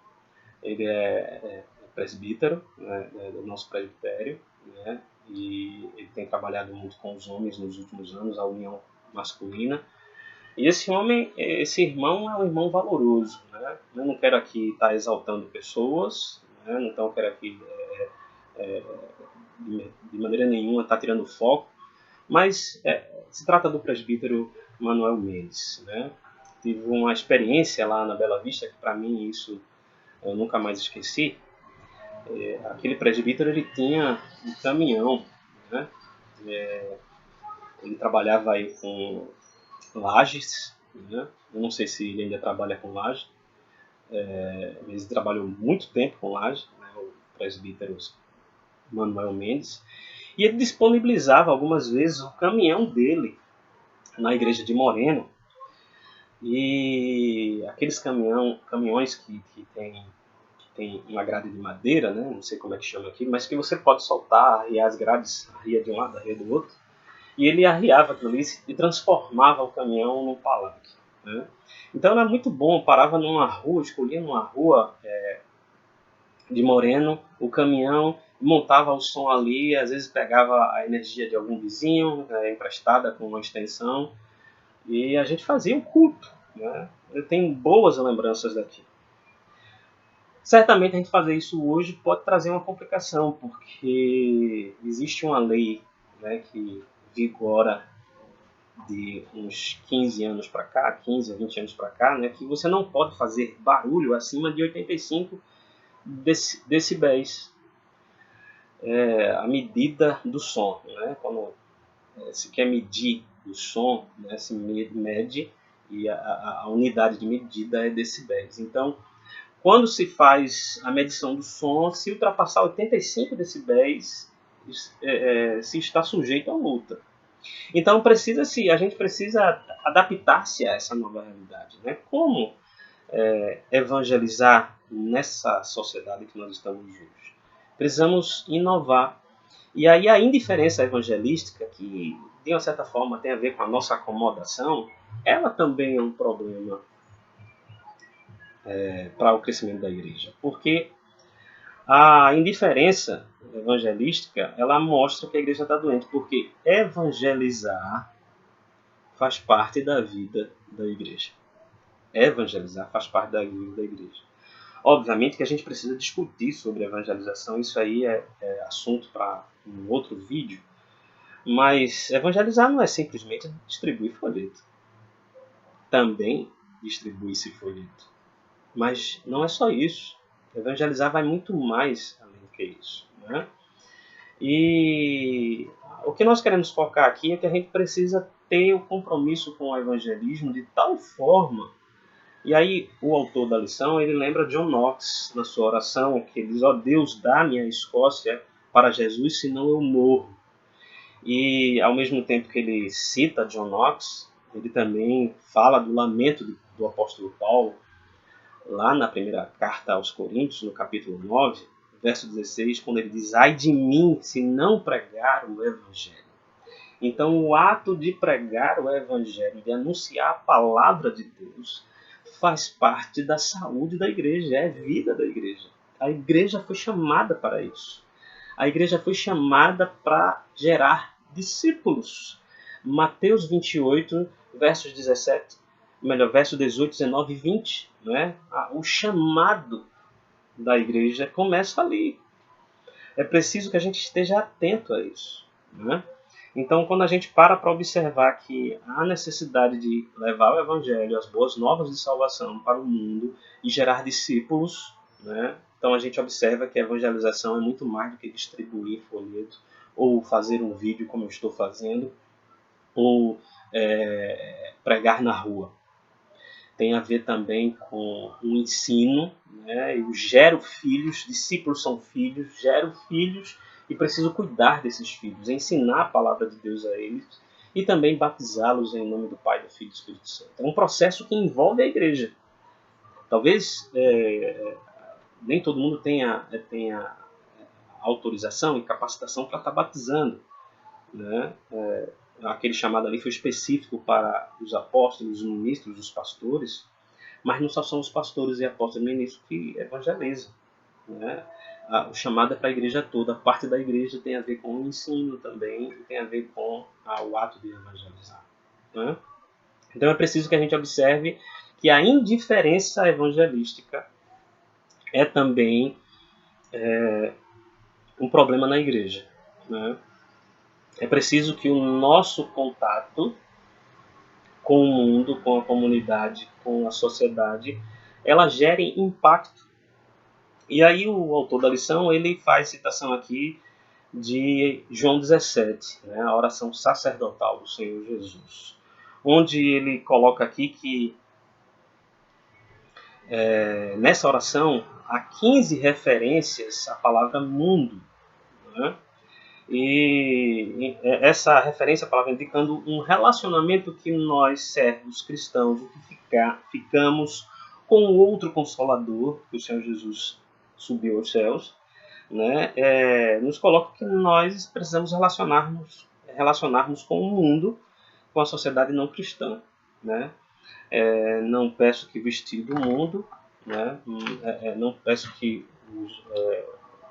ele é presbítero, né, do nosso presbitério, né, e ele tem trabalhado muito com os homens nos últimos anos, a união masculina. E esse irmão é um irmão valoroso, né? Eu não quero aqui estar exaltando pessoas, né? Não quero aqui de maneira nenhuma estar tirando foco, mas se trata do presbítero Manuel Mendes, né? Tive uma experiência lá na Bela Vista que para mim isso eu nunca mais esqueci. Aquele presbítero ele tinha um caminhão, né? Ele trabalhava aí com lajes, né? Eu não sei se ele ainda trabalha com laje, mas ele trabalhou muito tempo com laje, né? O presbítero Manuel Mendes, e ele disponibilizava algumas vezes o caminhão dele na igreja de Moreno, e aqueles caminhões que tem uma grade de madeira, né? Não sei como é que chama aqui, mas que você pode soltar, arriar as grades, arria de um lado, arria do outro, e ele arriava aquilo ali e transformava o caminhão num palanque, né? Então era muito bom, parava numa rua, escolhia numa rua de Moreno o caminhão, montava o som ali, às vezes pegava a energia de algum vizinho emprestada com uma extensão, e a gente fazia um culto, né? Eu tenho boas lembranças daqui. Certamente a gente fazer isso hoje pode trazer uma complicação, porque existe uma lei, né, que vigora de uns 15 anos para cá, 15 a 20 anos para cá, né, que você não pode fazer barulho acima de 85 decibéis, a medida do som, né? Quando se quer medir o som, né, se mede e a unidade de medida é decibéis. Então, quando se faz a medição do som, se ultrapassar 85 decibéis, se está sujeito a multa. Então a gente precisa adaptar-se a essa nova realidade, né? Como evangelizar nessa sociedade que nós estamos hoje? Precisamos inovar. E aí a indiferença evangelística, que de uma certa forma tem a ver com a nossa acomodação, ela também é um problema para o crescimento da igreja. Porque a indiferença evangelística, ela mostra que a igreja está doente. Porque evangelizar faz parte da vida da igreja. Evangelizar faz parte da vida da igreja. Obviamente que a gente precisa discutir sobre evangelização, isso aí é assunto para um outro vídeo, mas evangelizar não é simplesmente distribuir folheto. Também distribui esse folheto. Mas não é só isso. Evangelizar vai muito mais além do que isso, né? E o que nós queremos focar aqui é que a gente precisa ter o compromisso com o evangelismo de tal forma. E aí o autor da lição, ele lembra John Knox na sua oração, que ele diz: ó Deus, dá-me a Escócia para Jesus, senão eu morro. E ao mesmo tempo que ele cita John Knox, ele também fala do lamento do apóstolo Paulo, lá na primeira carta aos Coríntios, no capítulo 9, verso 16, quando ele diz: ai de mim, se não pregar o Evangelho. Então, o ato de pregar o Evangelho, de anunciar a palavra de Deus, faz parte da saúde da igreja, é a vida da igreja. A igreja foi chamada para isso. A igreja foi chamada para gerar discípulos. Mateus 28, versos 17, verso 18, 19 e 20. Né? O chamado da igreja começa ali. É preciso que a gente esteja atento a isso. Né? Então, quando a gente para observar que há necessidade de levar o Evangelho, as boas novas de salvação para o mundo e gerar discípulos, né? Então a gente observa que a evangelização é muito mais do que distribuir folheto, ou fazer um vídeo como eu estou fazendo, ou pregar na rua. Tem a ver também com o ensino, né? Eu gero filhos, discípulos são filhos, gero filhos e preciso cuidar desses filhos, ensinar a palavra de Deus a eles e também batizá-los em nome do Pai, do Filho e do Espírito Santo. É um processo que envolve a igreja. Talvez nem todo mundo tenha autorização e capacitação para estar batizando. Né? Aquele chamado ali foi específico para os apóstolos, os ministros, os pastores, mas não só são os pastores e apóstolos e ministros que evangelizam. Né? O chamado é para a igreja toda. A parte da igreja tem a ver com o ensino também, e tem a ver com o ato de evangelizar. Né? Então é preciso que a gente observe que a indiferença evangelística é também um problema na igreja. Né? É preciso que o nosso contato com o mundo, com a comunidade, com a sociedade, ela gere impacto. E aí o autor da lição, ele faz citação aqui de João 17, né, a oração sacerdotal do Senhor Jesus, onde ele coloca aqui que nessa oração há 15 referências à palavra mundo. Né? E essa referência à palavra indicando um relacionamento que nós, servos cristãos, ficamos com o outro Consolador, que o Senhor Jesus subiu aos céus, né? Nos coloca que nós precisamos relacionarmos com o mundo, com a sociedade não cristã. Né? Não peço que vos tire do mundo, né? Não peço que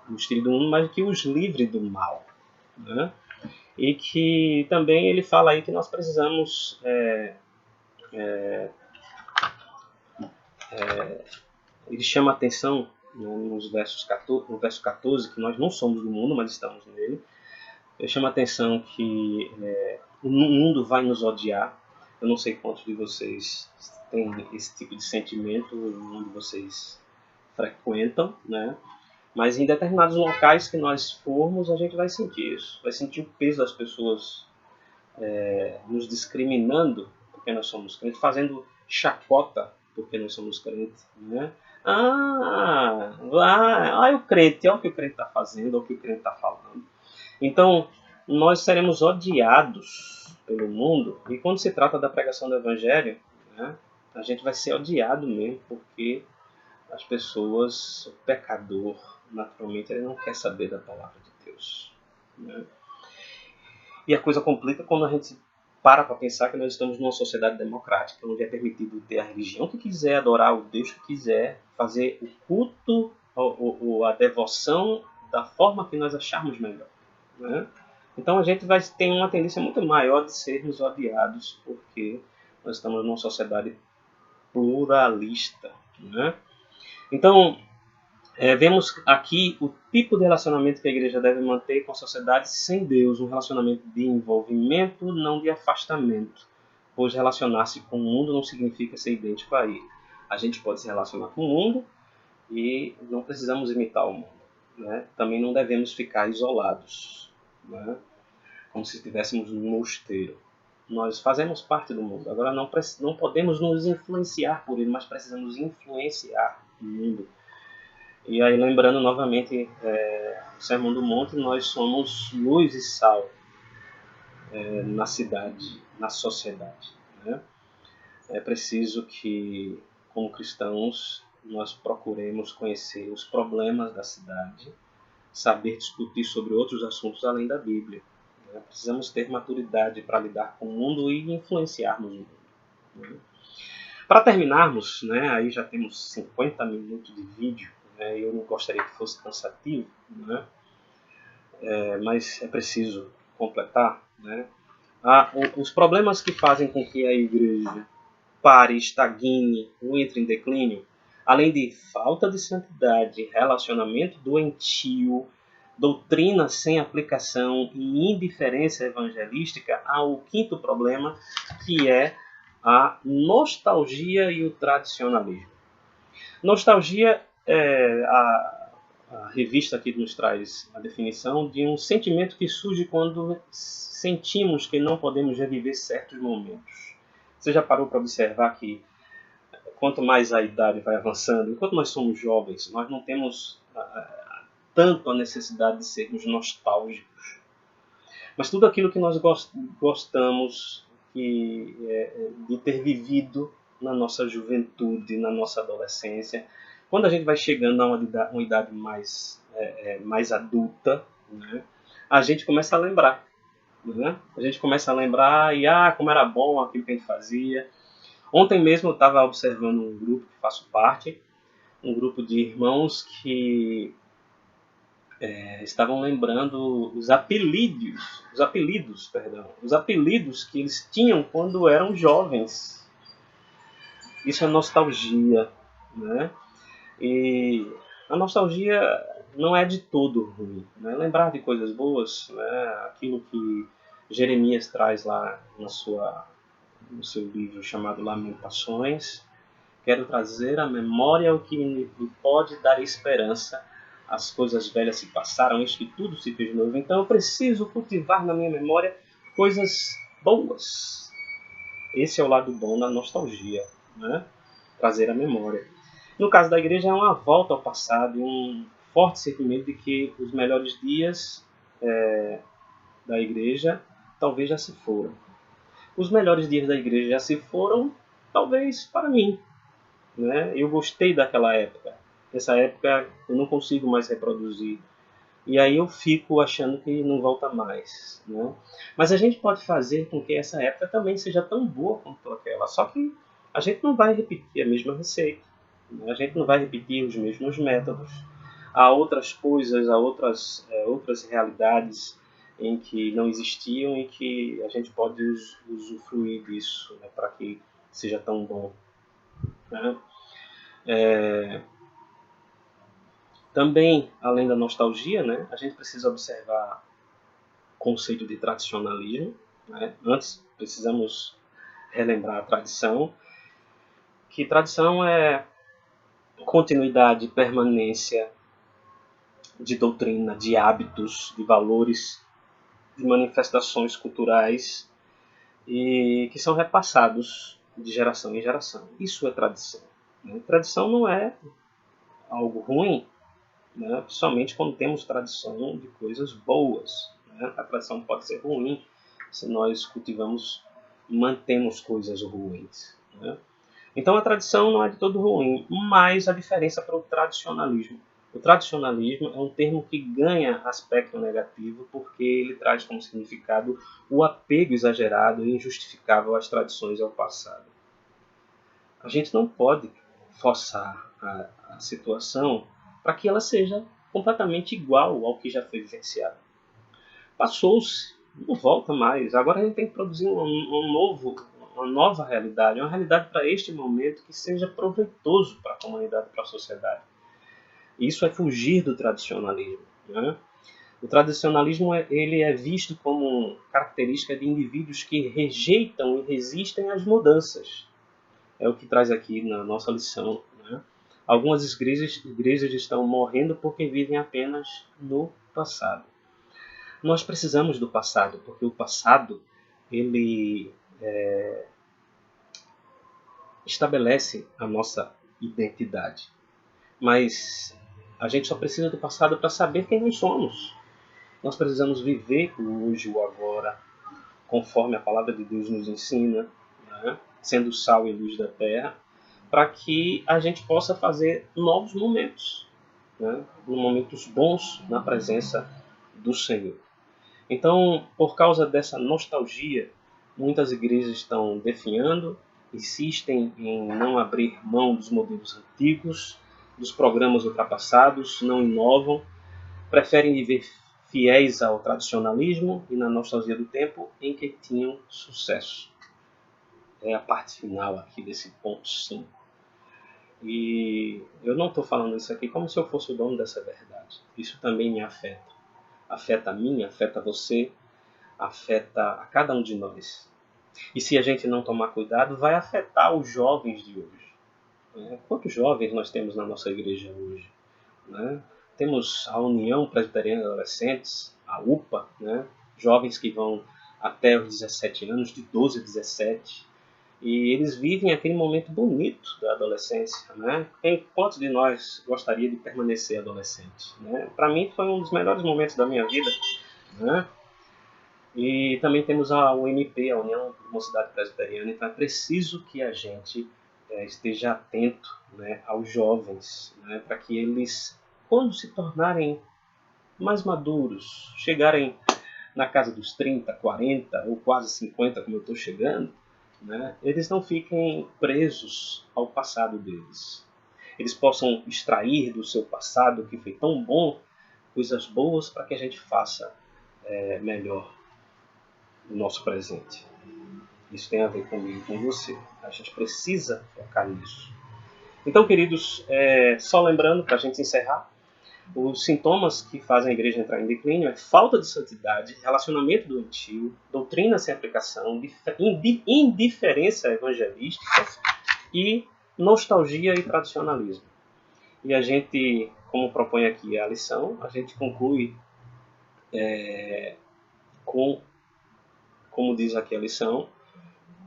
os tire do mundo, mas que os livre do mal. Né? E que também ele fala aí que nós precisamos ele chama a atenção, né, no verso 14, que nós não somos do mundo, mas estamos nele. Ele chama a atenção que o mundo vai nos odiar. Eu não sei quantos de vocês têm esse tipo de sentimento onde vocês frequentam, né? Mas em determinados locais que nós formos, a gente vai sentir isso. Vai sentir o peso das pessoas nos discriminando porque nós somos crentes, fazendo chacota porque nós somos crentes. Né? O crente, olha o que o crente está fazendo, olha o que o crente está falando. Então, nós seremos odiados pelo mundo. E quando se trata da pregação do Evangelho, né, a gente vai ser odiado mesmo, porque as pessoas, o pecador, naturalmente, ele não quer saber da palavra de Deus. Né? E a coisa complica quando a gente para pensar que nós estamos numa sociedade democrática, onde é permitido ter a religião que quiser, adorar o Deus que quiser, fazer o culto, a devoção da forma que nós acharmos melhor. Né? Então a gente vai ter uma tendência muito maior de sermos odiados, porque nós estamos numa sociedade pluralista, né? Então, vemos aqui o tipo de relacionamento que a igreja deve manter com a sociedade sem Deus, um relacionamento de envolvimento, não de afastamento, pois relacionar-se com o mundo não significa ser idêntico a ele. A gente pode se relacionar com o mundo e não precisamos imitar o mundo, né? Também não devemos ficar isolados, né? Como se estivéssemos num mosteiro. Nós fazemos parte do mundo, agora não podemos nos influenciar por ele, mas precisamos influenciar o mundo. E aí, lembrando novamente o Sermão do Monte, nós somos luz e sal na cidade, na sociedade, né? É preciso que, como cristãos, nós procuremos conhecer os problemas da cidade, saber discutir sobre outros assuntos além da Bíblia, né? Precisamos ter maturidade para lidar com o mundo e influenciarmos o mundo, né? Para terminarmos, né, aí já temos 50 minutos de vídeo, né, eu não gostaria que fosse cansativo, né, mas é preciso completar, né. Os problemas que fazem com que a igreja pare, estagne ou entre em declínio, além de falta de santidade, relacionamento doentio, doutrina sem aplicação e indiferença evangelística, há o quinto problema, que é a nostalgia e o tradicionalismo. Nostalgia é a revista aqui nos traz a definição de um sentimento que surge quando sentimos que não podemos reviver certos momentos. Você já parou para observar que quanto mais a idade vai avançando, enquanto nós somos jovens, nós não temos tanto a necessidade de sermos nostálgicos. Mas tudo aquilo que nós gostamos de ter vivido na nossa juventude, na nossa adolescência, quando a gente vai chegando a uma idade mais adulta, né, a gente começa a lembrar. Né? A gente começa a lembrar e como era bom aquilo que a gente fazia. Ontem mesmo eu estava observando um grupo que faço parte, um grupo de irmãos que estavam lembrando os apelidos que eles tinham quando eram jovens. Isso é nostalgia, né? E a nostalgia não é de todo ruim, né? Lembrar de coisas boas, né? Aquilo que Jeremias traz lá no seu livro chamado Lamentações. Quero trazer à memória o que me pode dar esperança. As coisas velhas se passaram, eis que tudo se fez novo. Então eu preciso cultivar na minha memória coisas boas. Esse é o lado bom da nostalgia, né? Trazer à memória. No caso da igreja é uma volta ao passado, um forte sentimento de que os melhores dias da igreja talvez já se foram. Os melhores dias da igreja já se foram, talvez para mim, né? Eu gostei daquela época. Essa época eu não consigo mais reproduzir. E aí eu fico achando que não volta mais, né? Mas a gente pode fazer com que essa época também seja tão boa quanto aquela. Só que a gente não vai repetir a mesma receita, né? A gente não vai repetir os mesmos métodos. Há outras coisas, há outras realidades em que não existiam e que a gente pode usufruir disso, né, para que seja tão bom, né? Também, além da nostalgia, né, a gente precisa observar o conceito de tradicionalismo, né? Antes, precisamos relembrar a tradição, que tradição é continuidade, permanência de doutrina, de hábitos, de valores, de manifestações culturais e que são repassados de geração em geração. Isso é tradição, né? Tradição não é algo ruim, né? Principalmente quando temos tradição de coisas boas, né? A tradição pode ser ruim se nós mantemos coisas ruins, né? Então a tradição não é de todo ruim, mas a diferença para o tradicionalismo. O tradicionalismo é um termo que ganha aspecto negativo porque ele traz como significado o apego exagerado e injustificável às tradições e ao passado. A gente não pode forçar a situação para que ela seja completamente igual ao que já foi vivenciado. passou-se, não volta mais. Agora a gente tem que produzir uma nova realidade, uma realidade para este momento que seja proveitoso para a comunidade, para a sociedade. Isso é fugir do tradicionalismo, né? O tradicionalismo ele é visto como característica de indivíduos que rejeitam e resistem às mudanças. É o que traz aqui na nossa lição, né? Algumas igrejas estão morrendo porque vivem apenas no passado. Nós precisamos do passado, porque o passado ele estabelece a nossa identidade. Mas a gente só precisa do passado para saber quem nós somos. Nós precisamos viver o hoje e o agora, conforme a palavra de Deus nos ensina, né? Sendo sal e luz da terra, para que a gente possa fazer novos momentos, né? Momentos bons na presença do Senhor. Então, por causa dessa nostalgia, muitas igrejas estão definhando, insistem em não abrir mão dos modelos antigos, dos programas ultrapassados, não inovam, preferem viver fiéis ao tradicionalismo e na nostalgia do tempo em que tinham sucesso. É a parte final aqui desse ponto 5. E eu não estou falando isso aqui como se eu fosse o dono dessa verdade. Isso também me afeta. Afeta a mim, afeta você, afeta a cada um de nós. E se a gente não tomar cuidado, vai afetar os jovens de hoje. Quantos jovens nós temos na nossa igreja hoje? Né? Temos a União Presbiteriana de Adolescentes, a UPA, né? Jovens que vão até os 17 anos, de 12 a 17, e eles vivem aquele momento bonito da adolescência. Né? Quantos de nós gostaria de permanecer adolescente? Né? Para mim foi um dos melhores momentos da minha vida. Né? E também temos a UMP, a União de Mocidade Presbiteriana, então é preciso que a gente esteja atento, né, aos jovens, né, para que eles, quando se tornarem mais maduros, chegarem na casa dos 30, 40 ou quase 50, como eu estou chegando, né, eles não fiquem presos ao passado deles. Eles possam extrair do seu passado, que foi tão bom, coisas boas para que a gente faça melhor o nosso presente. Isso tem a ver comigo e com você. A gente precisa focar nisso. Então, queridos, só lembrando, para a gente encerrar, os sintomas que fazem a igreja entrar em declínio é falta de santidade, relacionamento doentio, doutrina sem aplicação, indiferença evangelística e nostalgia e tradicionalismo. E a gente, como propõe aqui a lição, a gente conclui com, como diz aqui a lição,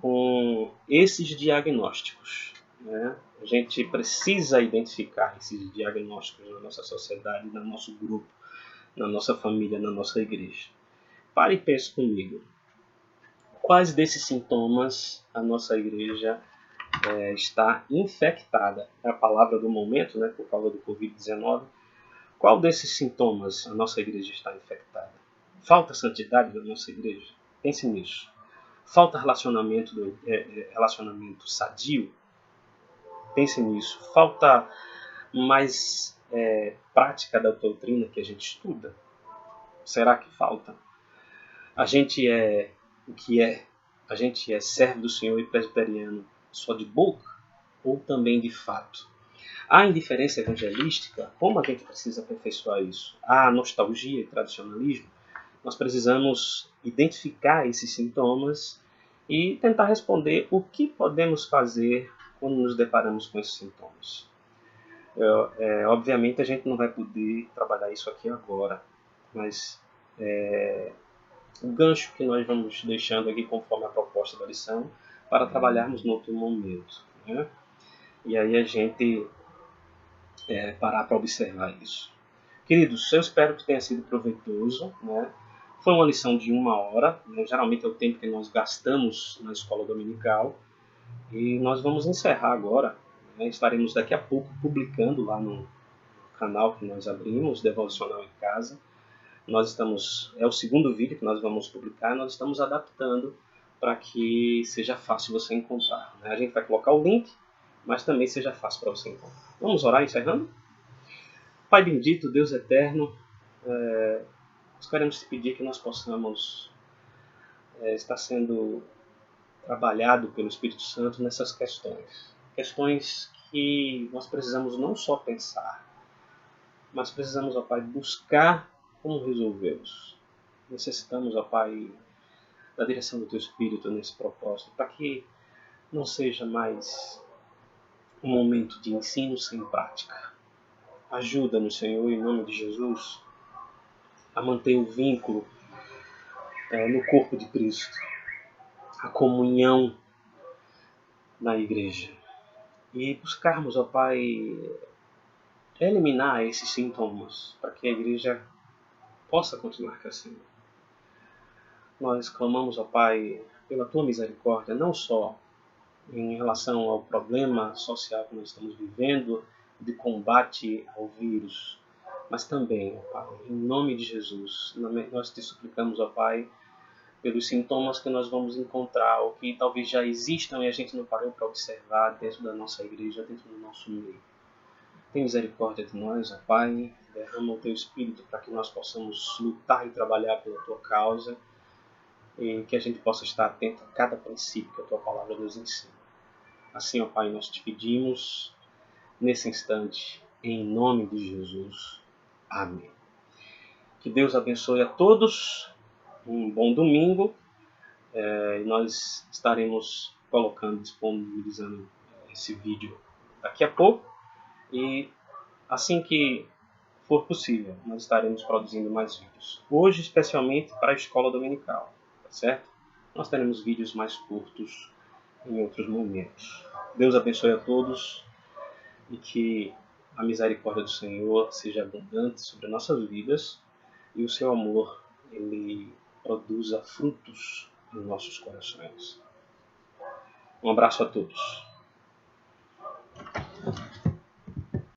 com esses diagnósticos. Né? A gente precisa identificar esses diagnósticos na nossa sociedade, no nosso grupo, na nossa família, na nossa igreja. Pare e pense comigo. Quais desses sintomas a nossa igreja está infectada? É a palavra do momento, né, por causa do Covid-19. Qual desses sintomas a nossa igreja está infectada? Falta santidade da nossa igreja? Pense nisso. Falta relacionamento sadio? Pense nisso. Falta mais prática da doutrina que a gente estuda? Será que falta? A gente é o que é? A gente é servo do Senhor e presbiteriano só de boca ou também de fato? Há indiferença evangelística? Como a gente precisa aperfeiçoar isso? Há nostalgia e tradicionalismo? Nós precisamos identificar esses sintomas e tentar responder o que podemos fazer quando nos deparamos com esses sintomas. Obviamente a gente não vai poder trabalhar isso aqui agora, mas o gancho que nós vamos deixando aqui conforme a proposta da lição para trabalharmos no outro momento. Né? E aí a gente parar para observar isso. Queridos, eu espero que tenha sido proveitoso. Né? Foi uma lição de 1 hora, né? Geralmente é o tempo que nós gastamos na escola dominical. E nós vamos encerrar agora. Né? Estaremos daqui a pouco publicando lá no canal que nós abrimos, Devocional em Casa. É o segundo vídeo que nós vamos publicar. Nós estamos adaptando para que seja fácil você encontrar. Né? A gente vai colocar o link, mas também seja fácil para você encontrar. Vamos orar encerrando? Pai bendito, Deus eterno, nós queremos te pedir que nós possamos estar sendo trabalhado pelo Espírito Santo nessas questões. Questões que nós precisamos não só pensar, mas precisamos, ó Pai, buscar como resolvê-los. Necessitamos, ó Pai, da direção do Teu Espírito nesse propósito, para que não seja mais um momento de ensino sem prática. Ajuda-nos, Senhor, em nome de Jesus, a manter o vínculo no corpo de Cristo, a comunhão na igreja. E buscarmos, ó Pai, eliminar esses sintomas, para que a igreja possa continuar crescendo. Nós clamamos, ó Pai, pela Tua misericórdia, não só em relação ao problema social que nós estamos vivendo, de combate ao vírus, mas também, ó Pai, em nome de Jesus, nós te suplicamos, ó Pai, pelos sintomas que nós vamos encontrar, ou que talvez já existam e a gente não parou para observar dentro da nossa igreja, dentro do nosso meio. Tem misericórdia de nós, ó Pai, derrama o Teu Espírito para que nós possamos lutar e trabalhar pela Tua causa, e que a gente possa estar atento a cada princípio que a Tua palavra nos ensina. Assim, ó Pai, nós te pedimos nesse instante, em nome de Jesus. Amém. Que Deus abençoe a todos, um bom domingo, e nós estaremos colocando, disponibilizando esse vídeo daqui a pouco, e assim que for possível, nós estaremos produzindo mais vídeos. Hoje, especialmente para a escola dominical, tá certo? Nós teremos vídeos mais curtos em outros momentos. Deus abençoe a todos e que a misericórdia do Senhor seja abundante sobre nossas vidas e o seu amor ele produza frutos em nossos corações. Um abraço a todos.